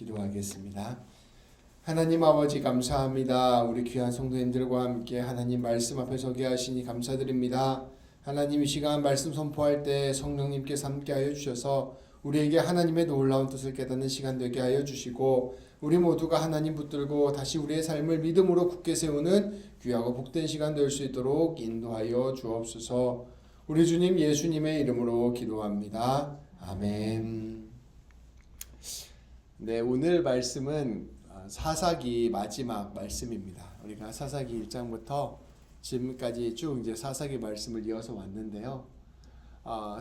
기도하겠습니다. 하나님 아버지 감사합니다. 우리 귀한 성도님들과 함께 하나님 말씀 앞에 서게 하시니 감사드립니다. 하나님 이 시간 말씀 선포할 때 성령님께서 함께 하여 주셔서 우리에게 하나님의 놀라운 뜻을 깨닫는 시간 되게 하여 주시고 우리 모두가 하나님 붙들고 다시 우리의 삶을 믿음으로 굳게 세우는 귀하고 복된 시간 될 수 있도록 인도하여 주옵소서. 우리 주님 예수님의 이름으로 기도합니다. 아멘. 네, 오늘 말씀은 사사기 마지막 말씀입니다. 우리가 사사기 1장부터 지금까지 쭉 이제 사사기 말씀을 이어서 왔는데요.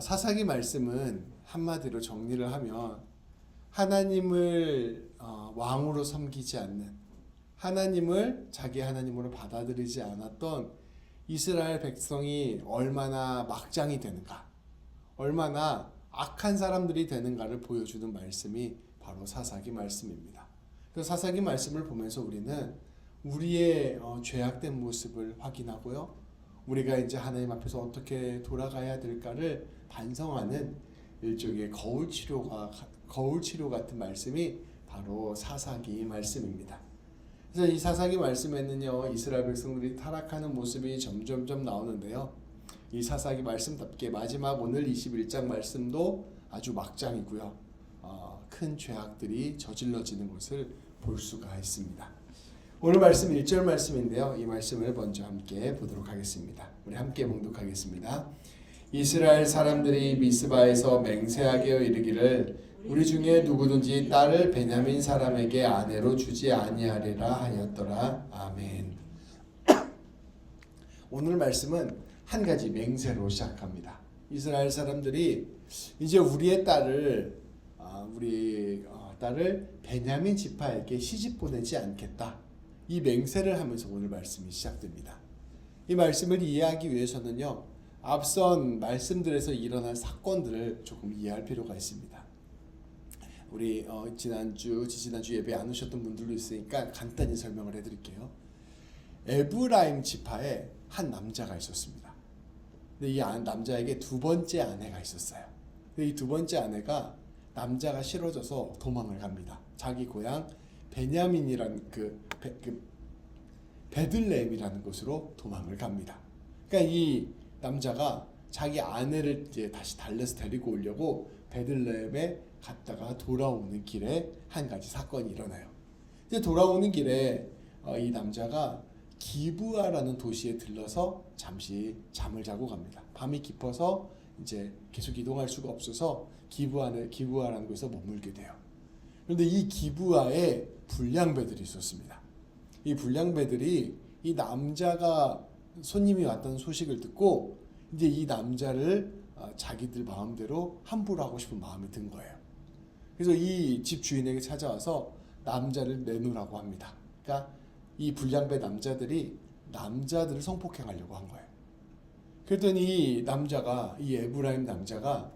사사기 말씀은 한마디로 정리를 하면 하나님을 왕으로 섬기지 않는, 하나님을 자기 하나님으로 받아들이지 않았던 이스라엘 백성이 얼마나 막장이 되는가, 얼마나 악한 사람들이 되는가를 보여주는 말씀이 바로 사사기 말씀입니다. 그 사사기 말씀을 보면서 우리는 우리의 죄악된 모습을 확인하고요, 우리가 이제 하나님 앞에서 어떻게 돌아가야 될까를 반성하는 일종의 거울 치료 같은 말씀이 바로 사사기 말씀입니다. 그래서 이 사사기 말씀에는요, 이스라엘 백성들이 타락하는 모습이 점점점 나오는데요, 이 사사기 말씀답게 마지막 오늘 21장 말씀도 아주 막장이고요, 큰 죄악들이 저질러지는 것을 볼 수가 있습니다. 오늘 말씀 1절 말씀인데요, 이 말씀을 먼저 함께 보도록 하겠습니다. 우리 함께 봉독하겠습니다. 이스라엘 사람들이 미스바에서 맹세하게 이르기를 우리 중에 누구든지 딸을 베냐민 사람에게 아내로 주지 아니하리라 하였더라. 아멘. 오늘 말씀은 한 가지 맹세로 시작합니다. 이스라엘 사람들이 이제 우리 딸을 베냐민 지파에게 시집 보내지 않겠다, 이 맹세를 하면서 오늘 말씀이 시작됩니다. 이 말씀을 이해하기 위해서는요, 앞선 말씀들에서 일어난 사건들을 조금 이해할 필요가 있습니다. 우리 지난주 예배 안 오셨던 분들도 있으니까 간단히 설명을 해드릴게요. 에브라임 지파에 한 남자가 있었습니다. 근데 이 남자에게 두 번째 아내가 있었어요. 이 두 번째 아내가 남자가 싫어져서 도망을 갑니다. 자기 고향 베냐민이라는 베들레헴이라는 곳으로 도망을 갑니다. 그러니까 이 남자가 자기 아내를 이제 다시 달래서 데리고 오려고 베들레헴에 갔다가 돌아오는 길에 한 가지 사건이 일어나요. 이제 돌아오는 길에 이 남자가 기브아라는 도시에 들러서 잠시 잠을 자고 갑니다. 밤이 깊어서 이제 계속 이동할 수가 없어서 기브아라는 곳에서 머물게 돼요. 그런데 이 기브아에 불량배들이 있었습니다. 이 불량배들이 이 남자가 손님이 왔다는 소식을 듣고 이제 이 남자를 자기들 마음대로 함부로 하고 싶은 마음이 든 거예요. 그래서 이 집 주인에게 찾아와서 남자를 내놓으라고 합니다. 그러니까 이 불량배 남자들이 남자들을 성폭행하려고 한 거예요. 그랬더니 이 에브라임 남자가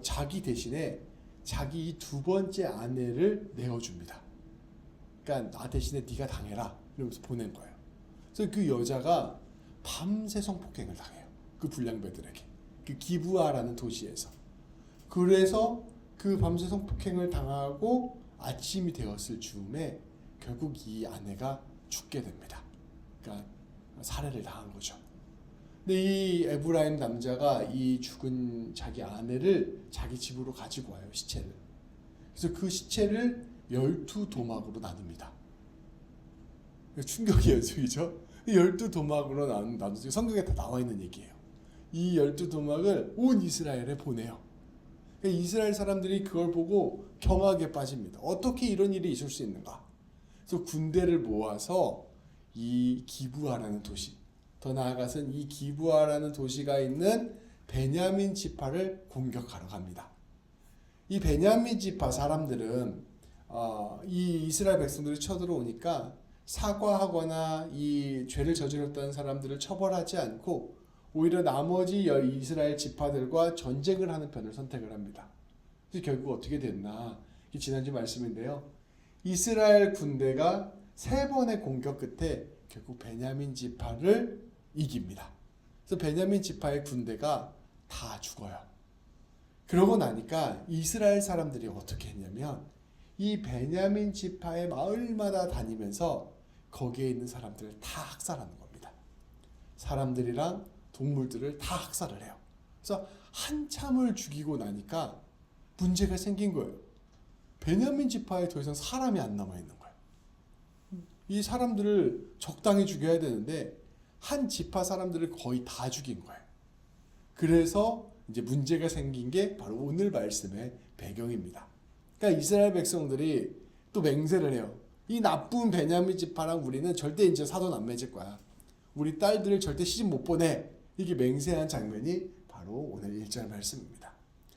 자기 대신에 자기 이 두 번째 아내를 내어줍니다. 그러니까 나 대신에 네가 당해라 이러면서 보낸 거예요. 그래서 그 여자가 밤새 성폭행을 당해요. 그 불량배들에게. 그 기브아라는 도시에서. 그래서 그 밤새 성폭행을 당하고 아침이 되었을 즈음에 결국 이 아내가 죽게 됩니다. 그러니까 살해를 당한 거죠. 근데 이 에브라임 남자가 이 죽은 자기 아내를 자기 집으로 가지고 와요, 시체를. 그래서 그 시체를 12도막으로 나눕니다. 충격이에요, 그죠? 12도막으로 나누죠. 성경에 다 나와 있는 얘기예요. 이 12도막을 온 이스라엘에 보내요. 이스라엘 사람들이 그걸 보고 경악에 빠집니다. 어떻게 이런 일이 있을 수 있는가? 그래서 군대를 모아서 이 기브아라는 도시, 더 나아가서는 이 기브아라는 도시가 있는 베냐민 지파를 공격하러 갑니다. 이 베냐민 지파 사람들은 이 이스라엘 백성들이 쳐들어오니까 사과하거나 이 죄를 저질렀다는 사람들을 처벌하지 않고 오히려 나머지 이스라엘 지파들과 전쟁을 하는 편을 선택을 합니다. 그래서 결국 어떻게 됐나? 이게 지난주 말씀인데요. 이스라엘 군대가 3번의 공격 끝에 결국 베냐민 지파를 이깁니다. 그래서 베냐민 지파의 군대가 다 죽어요. 그러고 나니까 이스라엘 사람들이 어떻게 했냐면 이 베냐민 지파의 마을마다 다니면서 거기에 있는 사람들을 다 학살하는 겁니다. 사람들이랑 동물들을 다 학살을 해요. 그래서 한참을 죽이고 나니까 문제가 생긴 거예요. 베냐민 지파에 더 이상 사람이 안 남아 있는 거예요. 이 사람들을 적당히 죽여야 되는데 한 지파 사람들을 거의 다 죽인 거예요. 그래서 이제 문제가 생긴 게 바로 오늘 말씀의 배경입니다. 그러니까 이스라엘 백성들이 또 맹세를 해요. 이 나쁜 베냐민 지파랑 우리는 절대 이제 사돈 안 맺을 거야. 우리 딸들을 절대 시집 못 보내. 이게 맹세한 장면이 바로 오늘 1절 말씀입니다.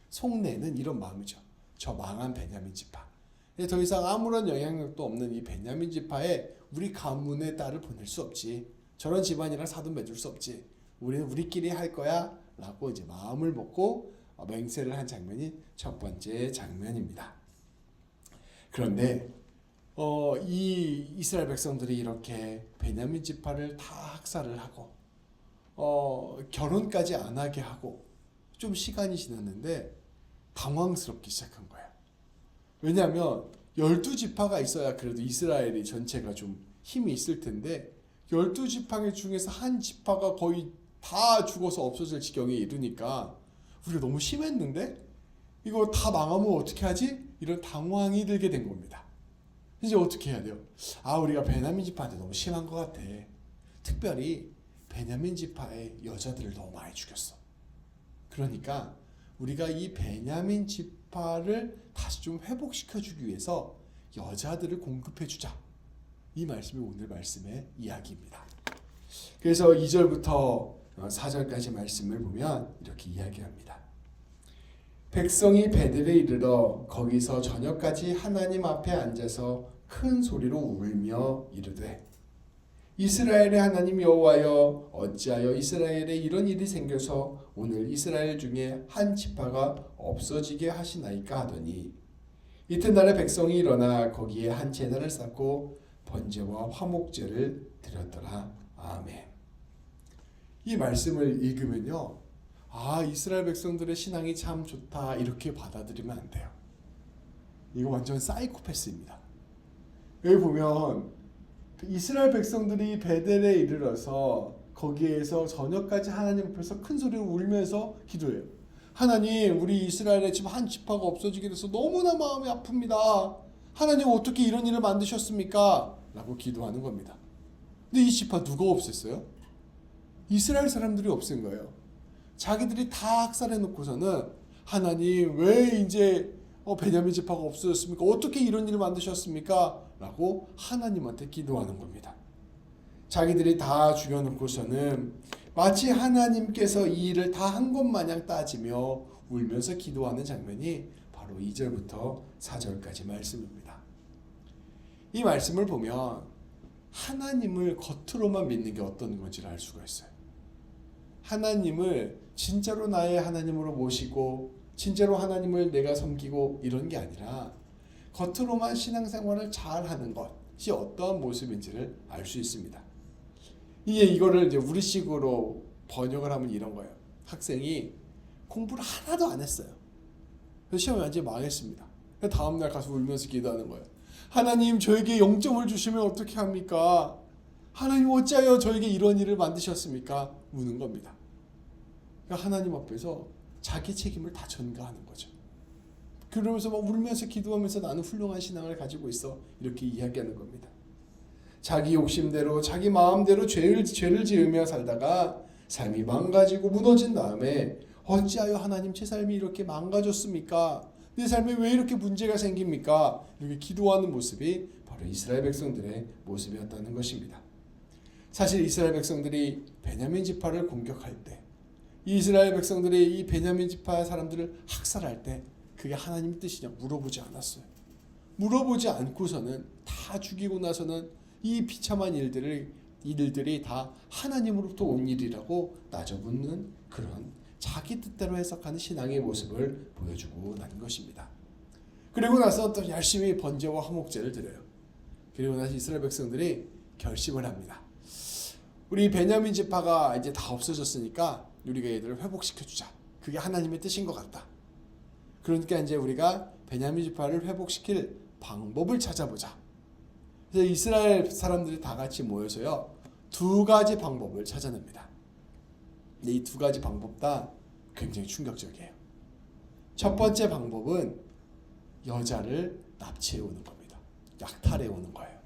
속내는 이런 마음이죠. 저 망한 베냐민 지파. 더 이상 아무런 영향력도 없는 이 베냐민 지파에 우리 가문의 딸을 보낼 수 없지. 저런 집안이랑 사돈 맺을 수 없지. 우리는 우리끼리 할 거야. 라고 이제 마음을 먹고 맹세를 한 장면이 첫 번째 장면입니다. 그런데 이 이스라엘 백성들이 이렇게 베냐민 지파를 다 학살을 하고 결혼까지 안 하게 하고 좀 시간이 지났는데 당황스럽기 시작한 거예요. 왜냐하면 12지파가 있어야 그래도 이스라엘이 전체가 좀 힘이 있을 텐데 12지파 중에서 한 지파가 거의 다 죽어서 없어질 지경에 이르니까 우리가 너무 심했는데 이거 다 망하면 어떻게 하지? 이런 당황이 들게 된 겁니다. 이제 어떻게 해야 돼요? 우리가 베냐민 지파한테 너무 심한 것 같아. 특별히 베냐민 지파의 여자들을 너무 많이 죽였어. 그러니까 우리가 이 베냐민 지파를 다시 좀 회복시켜주기 위해서 여자들을 공급해주자. 이 말씀이 오늘 말씀의 이야기입니다. 그래서 2절부터 4절까지 말씀을 보면 이렇게 이야기합니다. 백성이 베델에 이르러 거기서 저녁까지 하나님 앞에 앉아서 큰 소리로 울며 이르되 이스라엘의 하나님 여호와여 어찌하여 이스라엘에 이런 일이 생겨서 오늘 이스라엘 중에 한 지파가 없어지게 하시나이까 하더니 이튿날에 백성이 일어나 거기에 한 제단을 쌓고 번제와 화목제를 드렸더라. 아멘. 이 말씀을 읽으면요, 이스라엘 백성들의 신앙이 참 좋다 이렇게 받아들이면 안 돼요. 이거 완전 사이코패스입니다. 여기 보면 이스라엘 백성들이 베델에 이르러서 거기에서 저녁까지 하나님 앞에서 큰 소리로 울면서 기도해요. 하나님, 우리 이스라엘에 지금 한 지파가 없어지게 돼서 너무나 마음이 아픕니다. 하나님 어떻게 이런 일을 만드셨습니까? 라고 기도하는 겁니다. 근데 이 지파 누가 없앴어요? 이스라엘 사람들이 없앤 거예요. 자기들이 다 학살해 놓고서는 하나님 왜 이제 베냐민 지파가 없어졌습니까? 어떻게 이런 일을 만드셨습니까? 라고 하나님한테 기도하는 겁니다. 자기들이 다 죽여놓고서는 마치 하나님께서 이 일을 다 한 것 마냥 따지며 울면서 기도하는 장면이 바로 2절부터 4절까지 말씀입니다. 이 말씀을 보면 하나님을 겉으로만 믿는 게 어떤 건지를 알 수가 있어요. 하나님을 진짜로 나의 하나님으로 모시고 진짜로 하나님을 내가 섬기고 이런 게 아니라 겉으로만 신앙생활을 잘하는 것이 어떠한 모습인지를 알 수 있습니다. 이거를 이제 우리식으로 번역을 하면 이런 거예요. 학생이 공부를 하나도 안 했어요. 그래서 시험이 완전히 망했습니다. 다음날 가서 울면서 기도하는 거예요. 하나님, 저에게 0점을 주시면 어떻게 합니까? 하나님 어찌하여 저에게 이런 일을 만드셨습니까? 우는 겁니다. 그러니까 하나님 앞에서 자기 책임을 다 전가하는 거죠. 그러면서 막 울면서 기도하면서 나는 훌륭한 신앙을 가지고 있어. 이렇게 이야기하는 겁니다. 자기 욕심대로 자기 마음대로 죄를 지으며 살다가 삶이 망가지고 무너진 다음에 어찌하여 하나님 제 삶이 이렇게 망가졌습니까? 내 삶에 왜 이렇게 문제가 생깁니까? 이렇게 기도하는 모습이 바로 이스라엘 백성들의 모습이었다는 것입니다. 사실 이스라엘 백성들이 베냐민 지파를 공격할 때, 이스라엘 백성들이 이 베냐민 지파 사람들을 학살할 때 그게 하나님 뜻이냐 물어보지 않았어요. 물어보지 않고서는 다 죽이고 나서는 이 비참한 일들이 다 하나님으로부터 온 일이라고 따져묻는 그런 자기 뜻대로 해석하는 신앙의 모습을 보여주고 난 것입니다. 그리고 나서 또 열심히 번제와 화목제를 드려요. 그리고 나서 이스라엘 백성들이 결심을 합니다. 우리 베냐민 지파가 이제 다 없어졌으니까 우리가 얘들을 회복시켜주자. 그게 하나님의 뜻인 것 같다. 그러니까 이제 우리가 베냐민 지파를 회복시킬 방법을 찾아보자. 그래서 이스라엘 사람들이 다 같이 모여서요, 두 가지 방법을 찾아냅니다. 근데 이 두 가지 방법 다 굉장히 충격적이에요. 첫 번째 방법은 여자를 납치해 오는 겁니다. 약탈해 오는 거예요.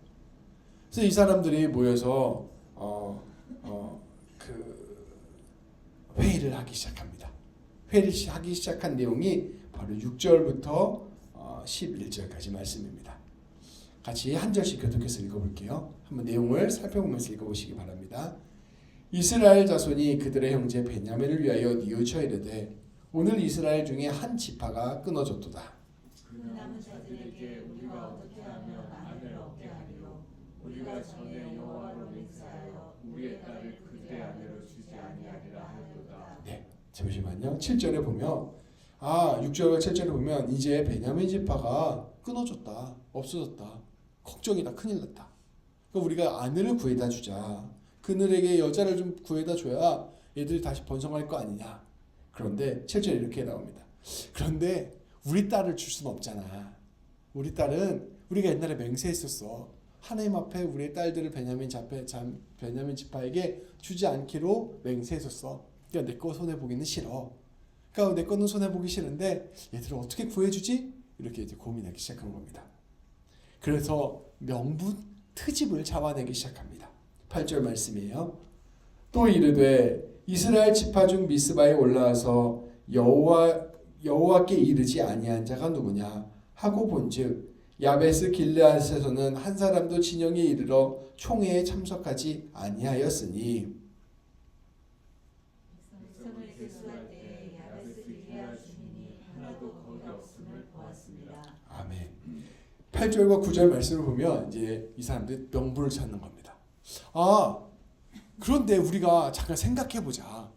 그래서 이 사람들이 모여서 회의를 하기 시작합니다. 회의를 하기 시작한 내용이 바로 6절부터 11절까지 말씀입니다. 같이 한 절씩 교독해서 읽어볼게요. 한번 내용을 살펴보면서 읽어보시기 바랍니다. 이스라엘 자손이 그들의 형제 베냐민을 위하여 뉘우쳐 이르되 오늘 이스라엘 중에 한 지파가 끊어졌도다. 그 남은 자들에게 우리가 어떻게 하면 아내를 얻게 하리요? 우리가 전에 여호와로 맹세하여 우리의 딸을 그들의 아내로 주지 아니하리라 하였도다. 네, 잠시만요. 7절에 보면 6절과 7절에 보면 이제 베냐민 지파가 끊어졌다. 없어졌다. 걱정이다. 큰일 났다. 그러니까 우리가 아내를 구해다 주자. 그들에게 여자를 좀 구해다 줘야 얘들이 다시 번성할 거 아니냐. 그런데 7절에 이렇게 나옵니다. 그런데 우리 딸을 줄 수는 없잖아. 우리 딸은 우리가 옛날에 맹세했었어. 하나님 앞에 우리의 딸들을 베냐민 지파에게 주지 않기로 맹세했었어. 그러니까 내 거 손해 보기는 싫어. 그러니까 내 거는 손해 보기 싫은데 얘들을 어떻게 구해주지? 이렇게 이제 고민하기 시작한 겁니다. 그래서 명분 트집을 잡아내기 시작합니다. 8절 말씀이에요. 또 이르되 이스라엘 지파 중 미스바에 올라와서 여호와께 이르지 아니한 자가 누구냐 하고 본즉 야베스 길르앗에서는 한 사람도 진영에 이르러 총회에 참석하지 아니하였으니. 백성을 계수할 때에 야베스 길르앗 주민이 하나도 거기 없음을 보았습니다. 아멘. 8절과 9절 말씀을 보면 이제 이 사람들이 명분을 찾는 겁니다. 그런데 우리가 잠깐 생각해 보자.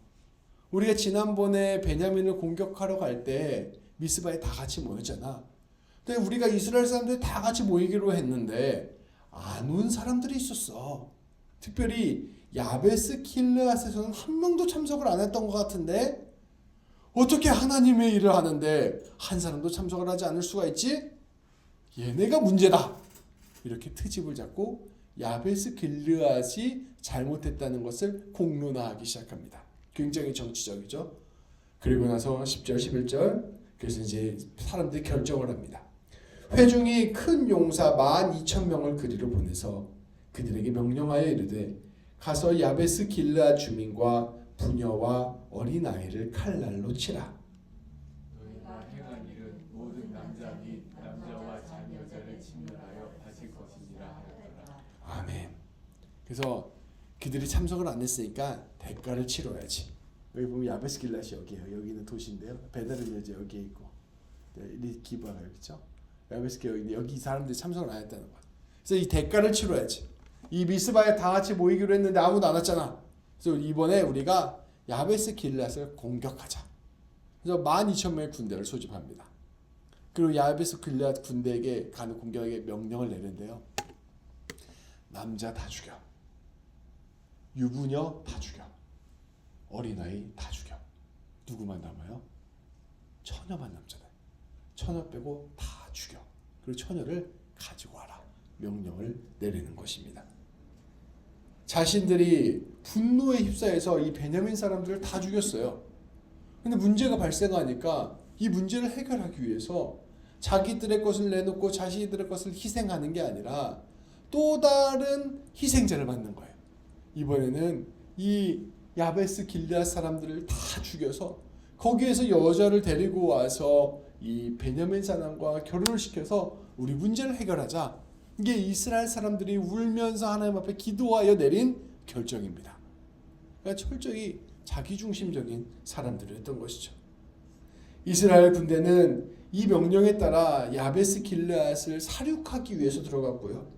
우리가 지난번에 베냐민을 공격하러 갈 때 미스바에 다 같이 모였잖아. 근데 우리가 이스라엘 사람들이 다 같이 모이기로 했는데 안 온 사람들이 있었어. 특별히 야베스 길르앗에서는 한 명도 참석을 안 했던 것 같은데 어떻게 하나님의 일을 하는데 한 사람도 참석을 하지 않을 수가 있지? 얘네가 문제다. 이렇게 트집을 잡고 야베스 길르앗이 잘못했다는 것을 공론화하기 시작합니다. 굉장히 정치적이죠. 그리고 나서 10절 11절 그래서 이제 사람들이 결정을 합니다. 회중이 큰 용사 12,000명을 그리로 보내서 그들에게 명령하여 이르되 가서 야베스 길르앗 주민과 부녀와 어린아이를 칼날로 치라. 너희가 행한 일은 모든 남자 및 남자와 자녀자를 침멸하여 하실 것이니라 하였더라. 아멘. 그래서 그들이 참석을 안 했으니까 대가를 치러야지. 여기 보면 야베스 길르앗이 여기에요. 여기는 도시인데요. 베델은 이제 여기에 있고 리기바가 여기죠. 야베스 길르앗 여기 사람들이 참석을 안 했다는 거야. 그래서 이 대가를 치러야지. 이 미스바에 다 같이 모이기로 했는데 아무도 안 왔잖아. 그래서 이번에 우리가 야베스 길르앗을 공격하자. 그래서 12,000명의 군대를 소집합니다. 그리고 야베스 길르앗 군대에게 가는 공격에게 명령을 내는데요. 남자 다 죽여. 유부녀 다 죽여. 어린아이 다 죽여. 누구만 남아요? 처녀만 남잖아요. 처녀 빼고 다 죽여. 그리고 처녀를 가지고 와라. 명령을 내리는 것입니다. 자신들이 분노에 휩싸여서 이 베냐민 사람들을 다 죽였어요. 근데 문제가 발생하니까 이 문제를 해결하기 위해서 자기들의 것을 내놓고 자신들의 것을 희생하는 게 아니라 또 다른 희생자를 만든 거예요. 이번에는 이 야베스 길르앗 사람들을 다 죽여서 거기에서 여자를 데리고 와서 이 베냐민 사람과 결혼을 시켜서 우리 문제를 해결하자. 이게 이스라엘 사람들이 울면서 하나님 앞에 기도하여 내린 결정입니다. 그러니까 철저히 자기중심적인 사람들이었던 것이죠. 이스라엘 군대는 이 명령에 따라 야베스 길르앗을 사륙하기 위해서 들어갔고요.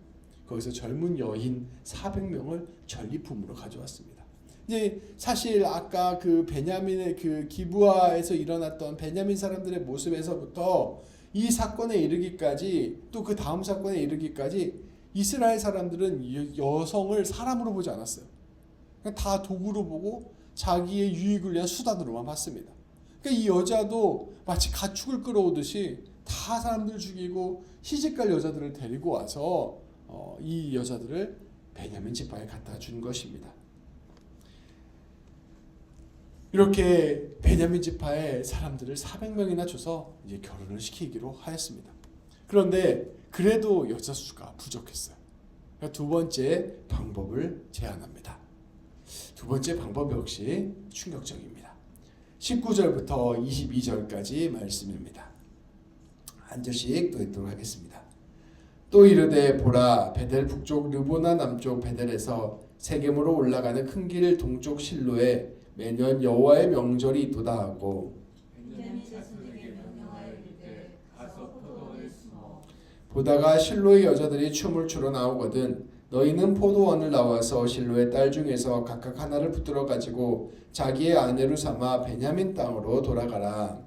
거기서 젊은 여인 400명을 전리품으로 가져왔습니다. 이제 사실 아까 그 베냐민의 그 기브아에서 일어났던 베냐민 사람들의 모습에서부터 이 사건에 이르기까지 또 그 다음 사건에 이르기까지 이스라엘 사람들은 여성을 사람으로 보지 않았어요. 그냥 다 도구로 보고 자기의 유익을 위한 수단으로만 봤습니다. 그러니까 이 여자도 마치 가축을 끌어오듯이 다 사람들 죽이고 시집갈 여자들을 데리고 와서 이 여자들을 베냐민 지파에 갖다 준 것입니다. 이렇게 베냐민 지파의 사람들을 400명이나 줘서 이제 결혼을 시키기로 하였습니다. 그런데 그래도 여자 수가 부족했어요. 그러니까 두 번째 방법을 제안합니다. 두 번째 방법 역시 충격적입니다. 19절부터 22절까지 말씀입니다. 한 절씩 또 읽도록 하겠습니다. 또 이르되 보라 베델 북쪽 르보나 남쪽 베델에서 세겜으로 올라가는 큰 길 동쪽 실로에 매년 여호와의 명절이 있도다 하고 베냐민 자손에게 명령하여 이르되 가서 포도원에 숨어 보다가 실로의 여자들이 춤을 추러 나오거든 너희는 포도원을 나와서 실로의 딸 중에서 각각 하나를 붙들어 가지고 자기의 아내로 삼아 베냐민 땅으로 돌아가라.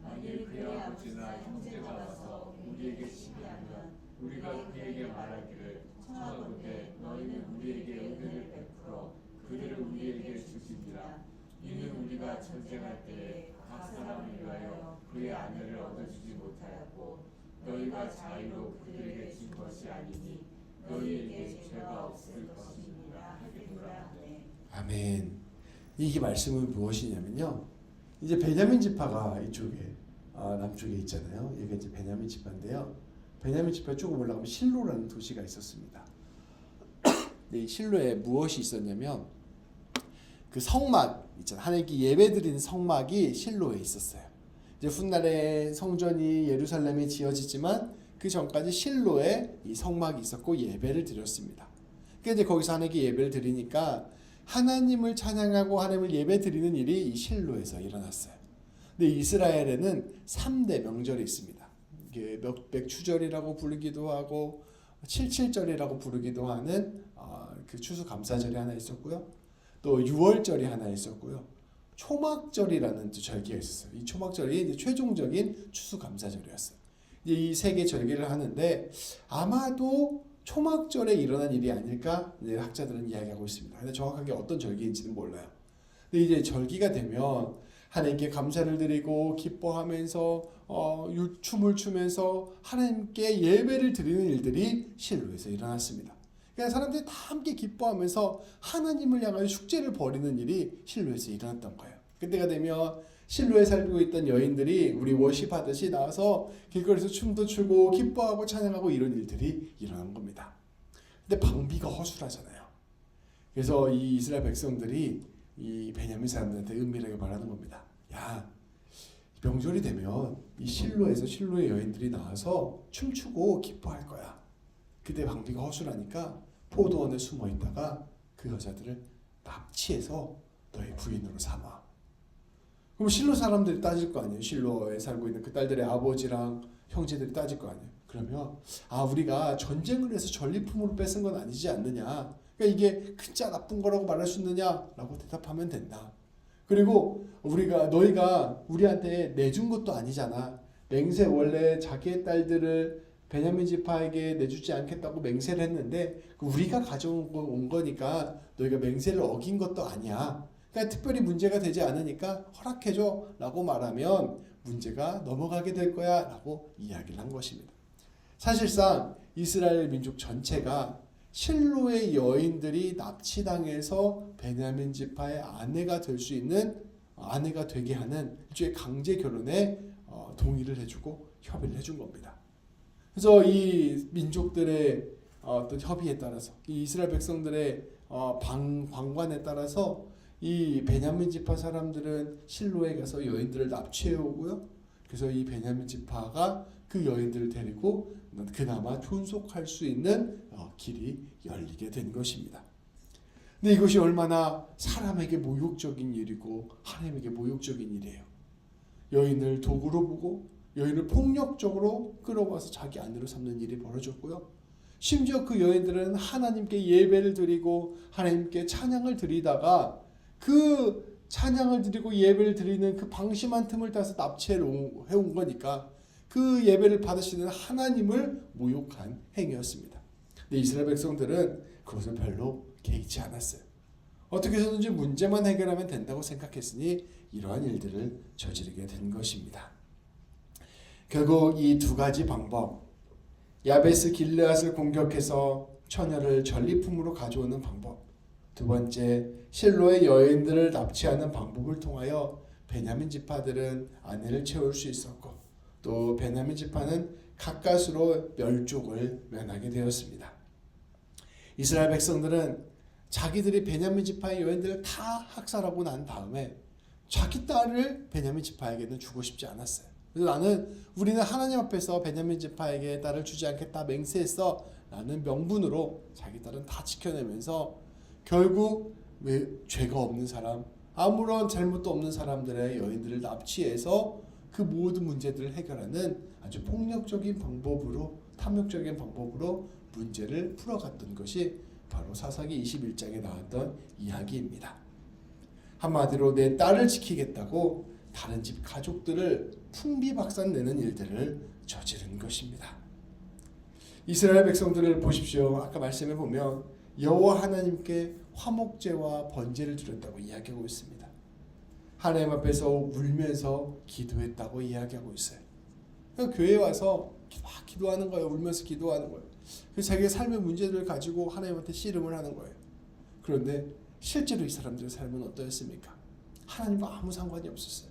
만일 그의 아버지나 형제가 와서 우리에게 시기하면 우리가 그에게 말하기를 청하건대 너희는 우리에게 은혜를 베풀어 그들을 우리에게 주시리라. 이는 우리가 전쟁할 때에 각 사람을 위하여 그의 아내를 얻어주지 못하였고 너희가 자의로 그들에게 준 것이 아니니 너희에게 죄가 없을 것이니라 하겠노라 하네. 아멘. 이 말씀은 무엇이냐면요. 이제 베냐민 지파가 이쪽에 남쪽에 있잖아요. 여기가 이제 베냐민 지파인데요. 베냐민 지파 조금 올라가면 실로라는 도시가 있었습니다. 이 실로에 무엇이 있었냐면 그 성막 있잖아요. 하나님께 예배드리는 성막이 실로에 있었어요. 이제 훗날에 성전이 예루살렘에 지어지지만 그 전까지 실로에 이 성막이 있었고 예배를 드렸습니다. 그러니까 이제 거기서 하나님께 예배를 드리니까 하나님을 찬양하고 하나님을 예배 드리는 일이 이 실로에서 일어났어요. 근데 이스라엘에는 3대 명절이 있습니다. 이게 맥추절이라고 부르기도 하고 77절이라고 부르기도 하는 그 추수감사절이 하나 있었고요. 또 6월절이 하나 있었고요. 초막절이라는 또 절기가 있었어요. 이 초막절이 이제 최종적인 추수감사절이었어요. 이제 이 세 개 절기를 하는데 아마도 초막절에 일어난 일이 아닐까 이제 학자들은 이야기하고 있습니다. 근데 정확하게 어떤 절기인지는 몰라요. 근데 이제 절기가 되면 하나님께 감사를 드리고 기뻐하면서 춤을 추면서 하나님께 예배를 드리는 일들이 실로에서 일어났습니다. 그러니까 사람들이 다 함께 기뻐하면서 하나님을 향하여 축제를 벌이는 일이 실로에서 일어났던 거예요. 그때가 되면 실로에 살고 있던 여인들이 우리 워십하듯이 나와서 길거리에서 춤도 추고 기뻐하고 찬양하고 이런 일들이 일어난 겁니다. 근데 방비가 허술하잖아요. 그래서 이 이스라엘 백성들이 이 베냐민 사람들한테 은밀하게 말하는 겁니다. 야, 명절이 되면 이 실로에서 실로의 여인들이 나와서 춤추고 기뻐할 거야. 그때 방비가 허술하니까 포도원에 숨어 있다가 그 여자들을 납치해서 너의 부인으로 삼아. 그럼 실로 사람들이 따질 거 아니에요. 실로에 살고 있는 그 딸들의 아버지랑 형제들이 따질 거 아니에요. 그러면 우리가 전쟁을 해서 전리품으로 뺏은 건 아니지 않느냐. 그러니까 이게 진짜 나쁜 거라고 말할 수 있느냐라고 대답하면 된다. 그리고 너희가 우리한테 내준 것도 아니잖아. 맹세 원래 자기의 딸들을 베냐민 지파에게 내주지 않겠다고 맹세를 했는데 우리가 가져온 거니까 너희가 맹세를 어긴 것도 아니야. 그러니까 특별히 문제가 되지 않으니까 허락해줘 라고 말하면 문제가 넘어가게 될 거야 라고 이야기를 한 것입니다. 사실상 이스라엘 민족 전체가 실로의 여인들이 납치당해서 베냐민 지파의 아내가 될 수 있는 아내가 되게 하는 일종의 강제 결혼에 동의를 해주고 협의를 해준 겁니다. 그래서 이 민족들의 어떤 협의에 따라서 이 이스라엘 백성들의 방관에 따라서 이 베냐민 지파 사람들은 실로에 가서 여인들을 납치해 오고요. 그래서 이 베냐민 지파가 그 여인들을 데리고 그나마 존속할 수 있는 길이 열리게 된 것입니다. 근데 이것이 얼마나 사람에게 모욕적인 일이고 하나님에게 모욕적인 일이에요. 여인을 도구로 보고 여인을 폭력적으로 끌어와서 자기 아내로 삼는 일이 벌어졌고요. 심지어 그 여인들은 하나님께 예배를 드리고 하나님께 찬양을 드리다가 그 찬양을 드리고 예배를 드리는 그 방심한 틈을 따서 납치해온 거니까 그 예배를 받으시는 하나님을 모욕한 행위였습니다. 근데 이스라엘 백성들은 그것을 별로 개의치 않았어요. 어떻게 해서든지 문제만 해결하면 된다고 생각했으니 이러한 일들을 저지르게 된 것입니다. 결국 이 두 가지 방법, 야베스 길르앗을 공격해서 처녀를 전리품으로 가져오는 방법, 두 번째 실로의 여인들을 납치하는 방법을 통하여 베냐민 지파들은 아내를 채울 수 있었고, 또 베냐민 지파는 가까스로 멸족을 면하게 되었습니다. 이스라엘 백성들은 자기들이 베냐민 지파의 여인들을 다 학살하고 난 다음에 자기 딸을 베냐민 지파에게는 주고 싶지 않았어요. 그래서 우리는 하나님 앞에서 베냐민 지파에게 딸을 주지 않겠다 맹세했어 라는 명분으로 자기 딸은 다 지켜내면서 결국 왜 죄가 없는 사람, 아무런 잘못도 없는 사람들의 여인들을 납치해서 그 모든 문제들을 해결하는 아주 폭력적인 방법으로, 탐욕적인 방법으로 문제를 풀어갔던 것이 바로 사사기 21장에 나왔던 이야기입니다. 한마디로 내 딸을 지키겠다고 다른 집 가족들을 풍비박산내는 일들을 저지른 것입니다. 이스라엘 백성들을 보십시오. 아까 말씀해 보면 여호와 하나님께 화목제와 번제를 드렸다고 이야기하고 있습니다. 하나님 앞에서 울면서 기도했다고 이야기하고 있어요. 교회에 와서 막 기도하는 거예요. 울면서 기도하는 거예요. 그래서 자기의 삶의 문제들을 가지고 하나님한테 씨름을 하는 거예요. 그런데 실제로 이 사람들의 삶은 어떠했습니까? 하나님과 아무 상관이 없었어요.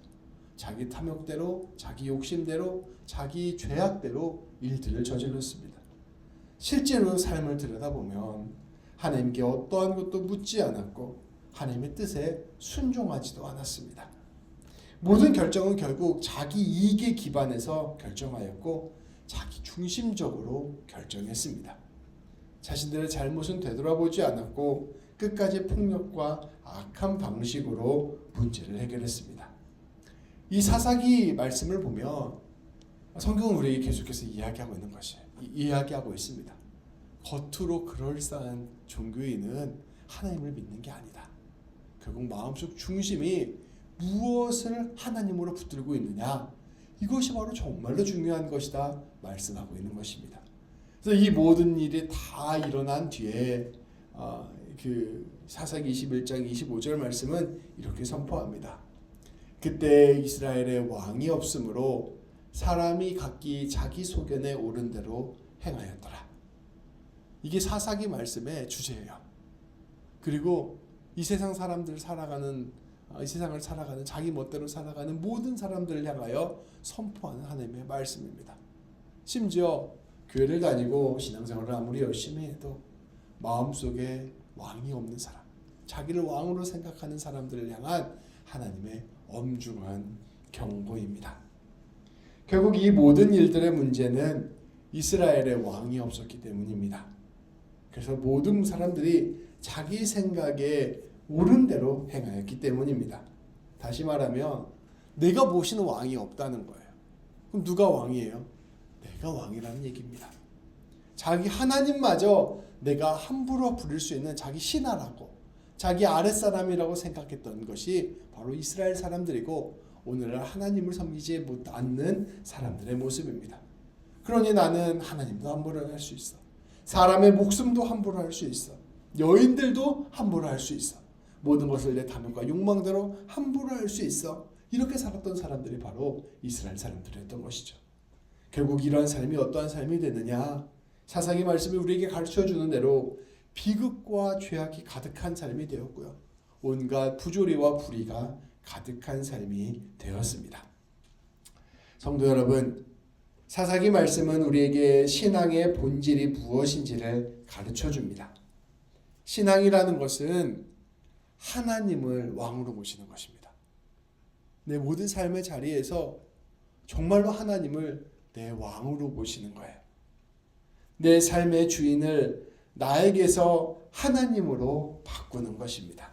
자기 탐욕대로, 자기 욕심대로, 자기 죄악대로 일들을 저질렀습니다. 실제로 삶을 들여다보면 하나님께 어떠한 것도 묻지 않았고 하나님의 뜻에 순종하지도 않았습니다. 모든 결정은 결국 자기 이익에 기반해서 결정하였고 자기 중심적으로 결정했습니다. 자신들의 잘못은 되돌아보지 않았고 끝까지 폭력과 악한 방식으로 문제를 해결했습니다. 이 사사기 말씀을 보면 성경은 우리에게 계속해서 이야기하고 있는 것이에요. 이야기하고 있습니다. 겉으로 그럴싸한 종교인은 하나님을 믿는 게 아니다. 결국 마음속 중심이 무엇을 하나님으로 붙들고 있느냐, 이것이 바로 정말로 중요한 것이다 말씀하고 있는 것입니다. 그래서 이 모든 일이 다 일어난 뒤에 그 사사기 21장 25절 말씀은 이렇게 선포합니다. 그때 이스라엘에 왕이 없으므로 사람이 각기 자기 소견에 옳은 대로 행하였더라. 이게 사사기 말씀의 주제예요. 그리고 이 세상을 살아가는 자기 멋대로 살아가는 모든 사람들을 향하여 선포하는 하나님의 말씀입니다. 심지어 교회를 다니고 신앙생활을 아무리 열심히 해도 마음속에 왕이 없는 사람, 자기를 왕으로 생각하는 사람들을 향한 하나님의 엄중한 경고입니다. 결국 이 모든 일들의 문제는 이스라엘에 왕이 없었기 때문입니다. 그래서 모든 사람들이 자기 생각에 옳은 대로 행하였기 때문입니다. 다시 말하면 내가 모시는 왕이 없다는 거예요. 그럼 누가 왕이에요? 내가 왕이라는 얘기입니다. 자기 하나님마저 내가 함부로 부릴 수 있는 자기 신하라고, 자기 아랫사람이라고 생각했던 것이 바로 이스라엘 사람들이고 오늘날 하나님을 섬기지 않는 사람들의 모습입니다. 그러니 나는 하나님도 함부로 할 수 있어. 사람의 목숨도 함부로 할 수 있어. 여인들도 함부로 할 수 있어. 모든 것을 내 탐욕과 욕망대로 함부로 할 수 있어. 이렇게 살았던 사람들이 바로 이스라엘 사람들이었던 것이죠. 결국 이러한 삶이 어떠한 삶이 되느냐? 사사기 말씀이 우리에게 가르쳐주는 대로 비극과 죄악이 가득한 삶이 되었고요. 온갖 부조리와 불의가 가득한 삶이 되었습니다. 성도 여러분, 사사기 말씀은 우리에게 신앙의 본질이 무엇인지를 가르쳐줍니다. 신앙이라는 것은 하나님을 왕으로 모시는 것입니다. 내 모든 삶의 자리에서 정말로 하나님을 내 왕으로 모시는 거예요. 내 삶의 주인을 나에게서 하나님으로 바꾸는 것입니다.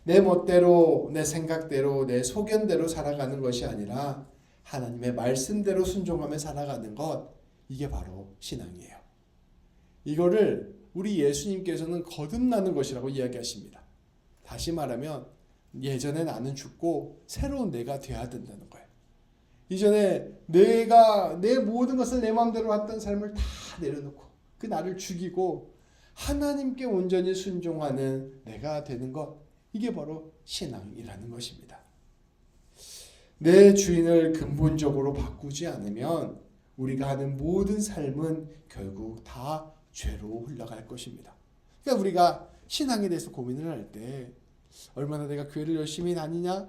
내 멋대로, 내 생각대로, 내 소견대로 살아가는 것이 아니라 하나님의 말씀대로 순종하며 살아가는 것, 이게 바로 신앙이에요. 이거를 우리 예수님께서는 거듭나는 것이라고 이야기하십니다. 다시 말하면 예전에 나는 죽고 새로운 내가 되어야 된다는 거예요. 이전에 내가 내 모든 것을 내 마음대로 했던 삶을 다 내려놓고 그 나를 죽이고 하나님께 온전히 순종하는 내가 되는 것, 이게 바로 신앙이라는 것입니다. 내 주인을 근본적으로 바꾸지 않으면 우리가 하는 모든 삶은 결국 다 죄로 흘러갈 것입니다. 그러니까 우리가 신앙에 대해서 고민을 할 때 얼마나 내가 교회를 열심히 다니냐,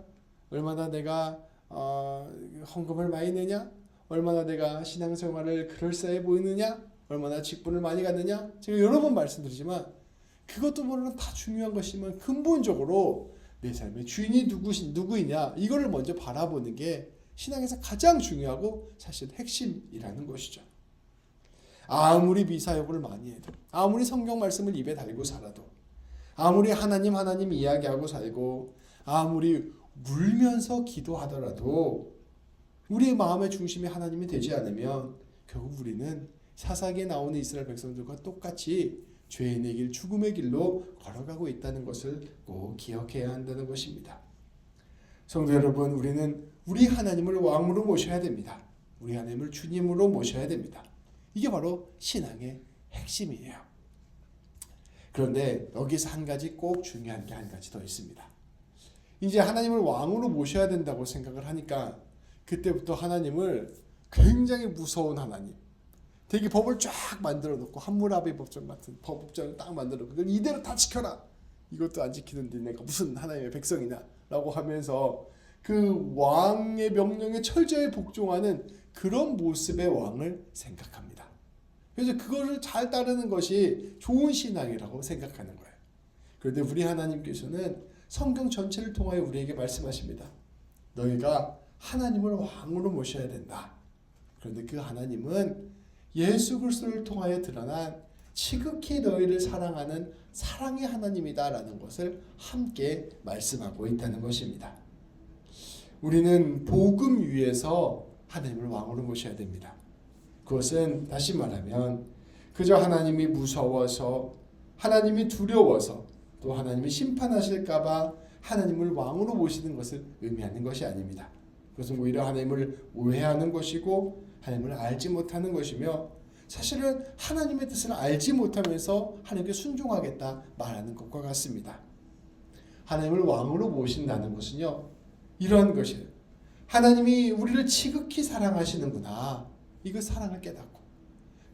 얼마나 내가 헌금을 많이 내냐, 얼마나 내가 신앙생활을 그럴싸해 보이느냐, 얼마나 직분을 많이 갖느냐, 제가 여러 번 말씀드리지만 그것도 물론 다 중요한 것이지만 근본적으로 내 삶의 주인이 누구이냐 이거를 먼저 바라보는 게 신앙에서 가장 중요하고 사실 핵심이라는 것이죠. 아무리 미사역을 많이 해도, 아무리 성경 말씀을 입에 달고 살아도, 아무리 하나님 이야기하고 살고, 아무리 울면서 기도하더라도 우리의 마음의 중심이 하나님이 되지 않으면 결국 우리는 사사기에 나오는 이스라엘 백성들과 똑같이 죄인의 길, 죽음의 길로 걸어가고 있다는 것을 꼭 기억해야 한다는 것입니다. 성도 여러분, 우리는 우리 하나님을 왕으로 모셔야 됩니다. 우리 하나님을 주님으로 모셔야 됩니다. 이게 바로 신앙의 핵심이에요. 그런데 여기서 한 가지 꼭 중요한 게 한 가지 더 있습니다. 이제 하나님을 왕으로 모셔야 된다고 생각을 하니까 그때부터 하나님을 굉장히 무서운 하나님, 되게 법을 쫙 만들어 놓고 함무라비 법전 같은 법전을 딱 만들어 놓고 그걸 이대로 다 지켜라. 이것도 안 지키는데 내가 무슨 하나님의 백성이냐 라고 하면서 그 왕의 명령에 철저히 복종하는 그런 모습의 왕을 생각합니다. 그래서 그거를 잘 따르는 것이 좋은 신앙이라고 생각하는 거예요. 그런데 우리 하나님께서는 성경 전체를 통하여 우리에게 말씀하십니다. 너희가 하나님을 왕으로 모셔야 된다. 그런데 그 하나님은 예수 그리스도를 통하여 드러난 지극히 너희를 사랑하는 사랑의 하나님이다라는 것을 함께 말씀하고 있다는 것입니다. 우리는 복음 위에서 하나님을 왕으로 모셔야 됩니다. 그것은 다시 말하면 그저 하나님이 무서워서, 하나님이 두려워서, 또 하나님이 심판하실까 봐 하나님을 왕으로 모시는 것을 의미하는 것이 아닙니다. 그것은 오히려 하나님을 오해하는 것이고 하나님을 알지 못하는 것이며, 사실은 하나님의 뜻을 알지 못하면서 하나님께 순종하겠다 말하는 것과 같습니다. 하나님을 왕으로 모신다는 것은요, 이러한 것이에요. 하나님이 우리를 지극히 사랑하시는구나, 이거 사랑을 깨닫고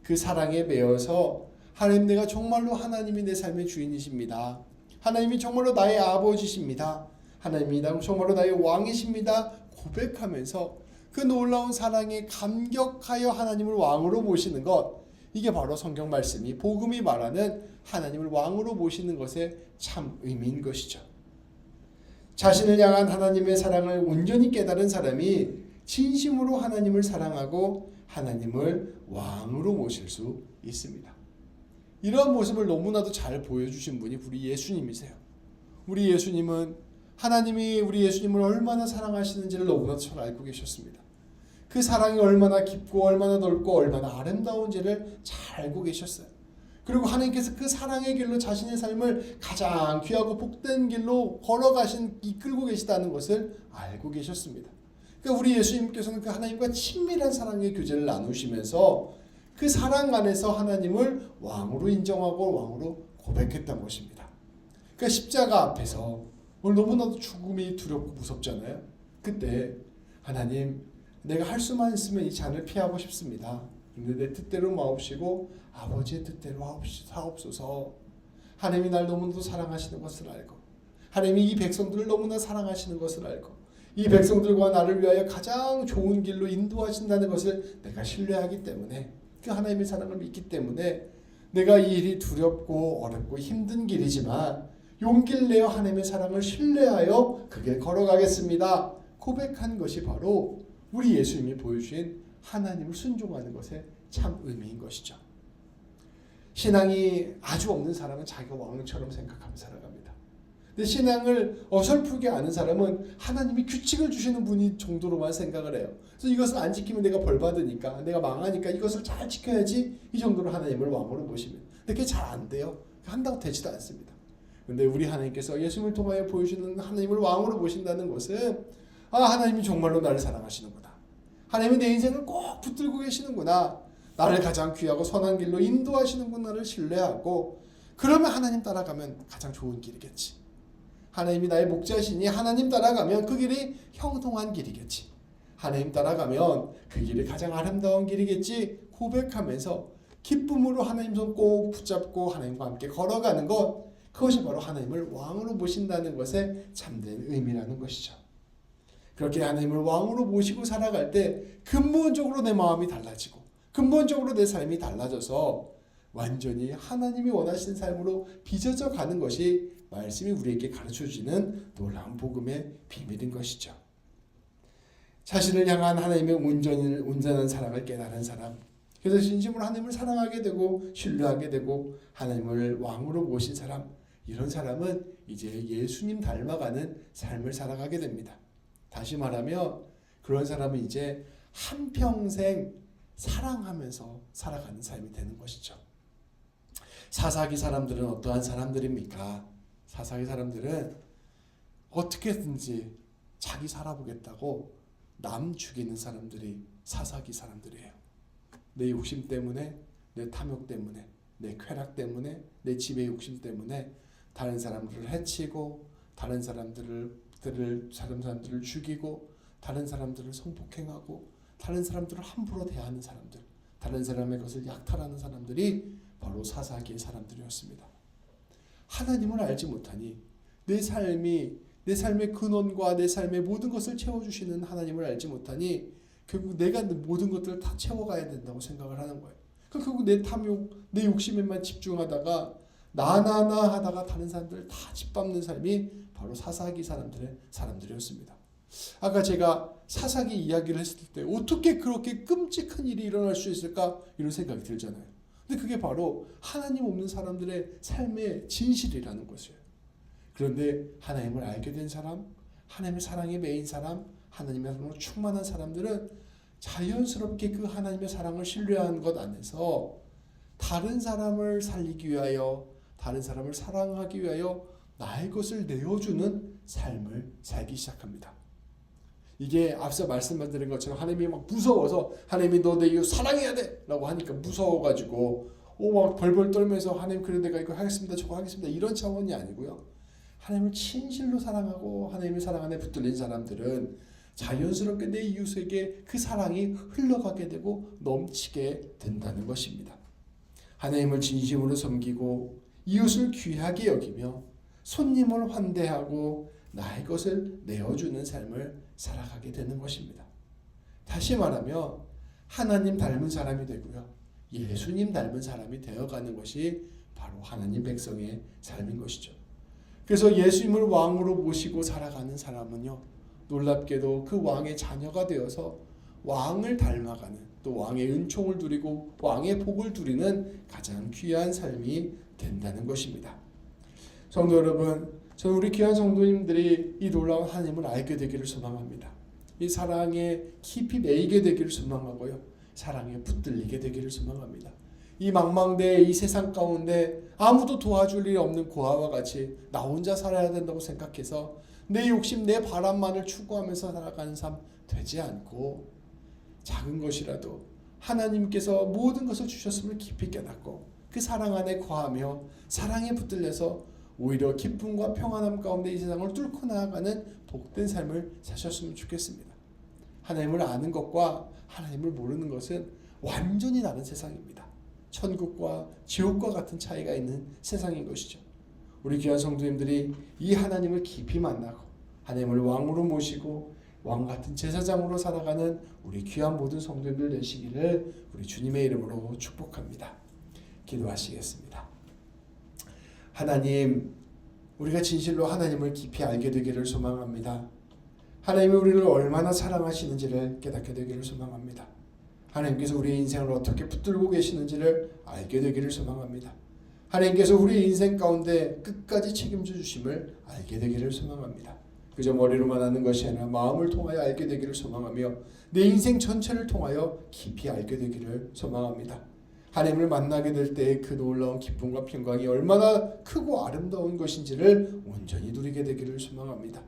그 사랑에 매여서 하나님, 내가 정말로 하나님이 내 삶의 주인이십니다. 하나님이 정말로 나의 아버지십니다. 하나님이 정말로 나의 왕이십니다. 고백하면서 그 놀라운 사랑에 감격하여 하나님을 왕으로 모시는 것, 이게 바로 성경 말씀이, 복음이 말하는 하나님을 왕으로 모시는 것의 참 의미인 것이죠. 자신을 향한 하나님의 사랑을 온전히 깨달은 사람이 진심으로 하나님을 사랑하고 하나님을 왕으로 모실 수 있습니다. 이러한 모습을 너무나도 잘 보여주신 분이 우리 예수님이세요. 우리 예수님은 하나님이 우리 예수님을 얼마나 사랑하시는지를 너무나도 잘 알고 계셨습니다. 그 사랑이 얼마나 깊고 얼마나 넓고 얼마나 아름다운지를 잘 알고 계셨어요. 그리고 하나님께서 그 사랑의 길로 자신의 삶을 가장 귀하고 복된 길로 이끌고 계시다는 것을 알고 계셨습니다. 그러니까 우리 예수님께서는 그 하나님과 친밀한 사랑의 교제를 나누시면서 그 사랑 안에서 하나님을 왕으로 인정하고 왕으로 고백했던 것입니다. 그러니까 십자가 앞에서 오늘 너무나도 죽음이 두렵고 무섭잖아요. 그때 하나님, 내가 할 수만 있으면 이 잔을 피하고 싶습니다. 근데 내 뜻대로 마옵시고 아버지의 뜻대로 하옵소서. 하나님이 날 너무나도 사랑하시는 것을 알고, 하나님이 이 백성들을 너무나 사랑하시는 것을 알고, 이 백성들과 나를 위하여 가장 좋은 길로 인도하신다는 것을 내가 신뢰하기 때문에, 그 하나님의 사랑을 믿기 때문에 내가 이 일이 두렵고 어렵고 힘든 길이지만 용기를 내어 하나님의 사랑을 신뢰하여 그 길 걸어가겠습니다. 고백한 것이 바로 우리 예수님이 보여주신 하나님을 순종하는 것의 참 의미인 것이죠. 신앙이 아주 없는 사람은 자기가 왕처럼 생각하며 살아갑니다. 근데 신앙을 어설프게 아는 사람은 하나님이 규칙을 주시는 분이 정도로만 생각을 해요. 그래서 이것을 안 지키면 내가 벌 받으니까, 내가 망하니까 이것을 잘 지켜야지, 이 정도로 하나님을 왕으로 모시면. 근데 그게 잘 안 돼요. 한다고 되지도 않습니다. 근데 우리 하나님께서 예수님을 통하여 보여주는 하나님을 왕으로 모신다는 것은, 하나님이 정말로 나를 사랑하시는구나, 하나님이 내 인생을 꼭 붙들고 계시는구나, 나를 가장 귀하고 선한 길로 인도하시는구나를 신뢰하고, 그러면 하나님 따라가면 가장 좋은 길이겠지. 하나님이 나의 목자시니 하나님 따라가면 그 길이 형통한 길이겠지. 하나님 따라가면 그 길이 가장 아름다운 길이겠지 고백하면서 기쁨으로 하나님 손 꼭 붙잡고 하나님과 함께 걸어가는 것, 그것이 바로 하나님을 왕으로 모신다는 것의 참된 의미라는 것이죠. 그렇게 하나님을 왕으로 모시고 살아갈 때 근본적으로 내 마음이 달라지고 근본적으로 내 삶이 달라져서 완전히 하나님이 원하시는 삶으로 빚어져 가는 것이 말씀이 우리에게 가르쳐주는 놀라운 복음의 비밀인 것이죠. 자신을 향한 하나님의 온전한 사랑을 깨달은 사람, 그래서 진심으로 하나님을 사랑하게 되고 신뢰하게 되고 하나님을 왕으로 모신 사람, 이런 사람은 이제 예수님 닮아가는 삶을 살아가게 됩니다. 다시 말하면 그런 사람은 이제 한평생 사랑하면서 살아가는 삶이 되는 것이죠. 사사기 사람들은 어떠한 사람들입니까? 사사기 사람들은 어떻게든지 자기 살아보겠다고 남 죽이는 사람들이 사사기 사람들이에요. 내 욕심 때문에, 내 탐욕 때문에, 내 쾌락 때문에, 내 지배 욕심 때문에 다른 사람들을 해치고 다른 사람들을 죽이고 다른 사람들을 성폭행하고 다른 사람들을 함부로 대하는 사람들, 다른 사람의 것을 약탈하는 사람들이 바로 사사기의 사람들이었습니다. 하나님을 알지 못하니 내 삶의 근원과 내 삶의 모든 것을 채워주시는 하나님을 알지 못하니 결국 내가 모든 것들을 다 채워가야 된다고 생각을 하는 거예요. 결국 내 탐욕, 내 욕심에만 집중하다가 나나나 하다가 다른 사람들을 다 짓밟는 삶이 바로 사사기 사람들이었습니다. 아까 제가 사사기 이야기를 했을 때 어떻게 그렇게 끔찍한 일이 일어날 수 있을까 이런 생각이 들잖아요. 근데 그게 바로 하나님 없는 사람들의 삶의 진실이라는 것이에요. 그런데 하나님을 알게 된 사람, 하나님의 사랑에 매인 사람, 하나님의 사랑으로 충만한 사람들은 자연스럽게 그 하나님의 사랑을 신뢰한 것 안에서 다른 사람을 살리기 위하여, 다른 사람을 사랑하기 위하여 나의 것을 내어주는 삶을 살기 시작합니다. 이게 앞서 말씀드린 것처럼 하나님이 막 무서워서 하나님이 너 내 이웃 사랑해야 돼 라고 하니까 무서워가지고 막 벌벌 떨면서 하나님 그래 내가 이거 하겠습니다 저거 하겠습니다 이런 차원이 아니고요. 하나님을 진실로 사랑하고 하나님의 사랑 안에 붙들린 사람들은 자연스럽게 내 이웃에게 그 사랑이 흘러가게 되고 넘치게 된다는 것입니다. 하나님을 진심으로 섬기고 이웃을 귀하게 여기며 손님을 환대하고 나의 것을 내어주는 삶을 살아가게 되는 것입니다. 다시 말하면 하나님 닮은 사람이 되고요. 예수님 닮은 사람이 되어가는 것이 바로 하나님 백성의 삶인 것이죠. 그래서 예수님을 왕으로 모시고 살아가는 사람은요. 놀랍게도 그 왕의 자녀가 되어서 왕을 닮아가는 또 왕의 은총을 누리고 왕의 복을 누리는 가장 귀한 삶이 된다는 것입니다. 성도 여러분, 저는 우리 귀한 성도님들이 이 놀라운 하나님을 알게 되기를 소망합니다. 이 사랑에 깊이 매이게 되기를 소망하고요. 사랑에 붙들리게 되기를 소망합니다. 이 망망대해 이 세상 가운데 아무도 도와줄 일이 없는 고아와 같이 나 혼자 살아야 된다고 생각해서 내 욕심, 내 바람만을 추구하면서 살아가는 삶 되지 않고 작은 것이라도 하나님께서 모든 것을 주셨음을 깊이 깨닫고 그 사랑 안에 거하며 사랑에 붙들려서 오히려 기쁨과 평안함 가운데 이 세상을 뚫고 나아가는 복된 삶을 사셨으면 좋겠습니다. 하나님을 아는 것과 하나님을 모르는 것은 완전히 다른 세상입니다. 천국과 지옥과 같은 차이가 있는 세상인 것이죠. 우리 귀한 성도님들이 이 하나님을 깊이 만나고 하나님을 왕으로 모시고 왕같은 제사장으로 살아가는 우리 귀한 모든 성도님들 되시기를 우리 주님의 이름으로 축복합니다. 기도하시겠습니다. 하나님, 우리가 진실로 하나님을 깊이 알게 되기를 소망합니다. 하나님이 우리를 얼마나 사랑하시는지를 깨닫게 되기를 소망합니다. 하나님께서 우리의 인생을 어떻게 붙들고 계시는지를 알게 되기를 소망합니다. 하나님께서 우리의 인생 가운데 끝까지 책임져 주심을 알게 되기를 소망합니다. 그저 머리로만 아는 것이 아니라 마음을 통하여 알게 되기를 소망하며 내 인생 전체를 통하여 깊이 알게 되기를 소망합니다. 하나님을 만나게 될 때 그 놀라운 기쁨과 평강이 얼마나 크고 아름다운 것인지를 온전히 누리게 되기를 소망합니다.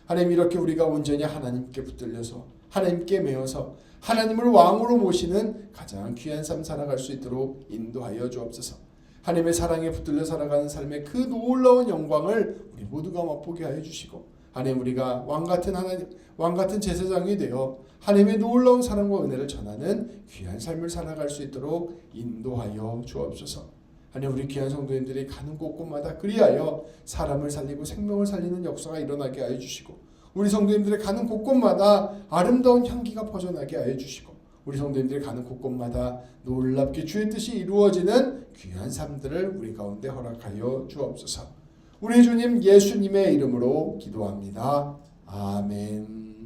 하나님, 이렇게 우리가 온전히 하나님께 붙들려서 하나님께 매어서 하나님을 왕으로 모시는 가장 귀한 삶 살아갈 수 있도록 인도하여 주옵소서. 하나님의 사랑에 붙들려 살아가는 삶의 그 놀라운 영광을 우리 모두가 맛보게 하여 주시고, 하나님 우리가 왕같은 제사장이 되어 하나님의 놀라운 사랑과 은혜를 전하는 귀한 삶을 살아갈 수 있도록 인도하여 주옵소서. 하나님 우리 귀한 성도님들이 가는 곳곳마다 그리하여 사람을 살리고 생명을 살리는 역사가 일어나게 하여 주시고, 우리 성도님들이 가는 곳곳마다 아름다운 향기가 퍼져나게 하여 주시고, 우리 성도님들이 가는 곳곳마다 놀랍게 주의 뜻이 이루어지는 귀한 삶들을 우리 가운데 허락하여 주옵소서. 우리 주님 예수님의 이름으로 기도합니다. 아멘.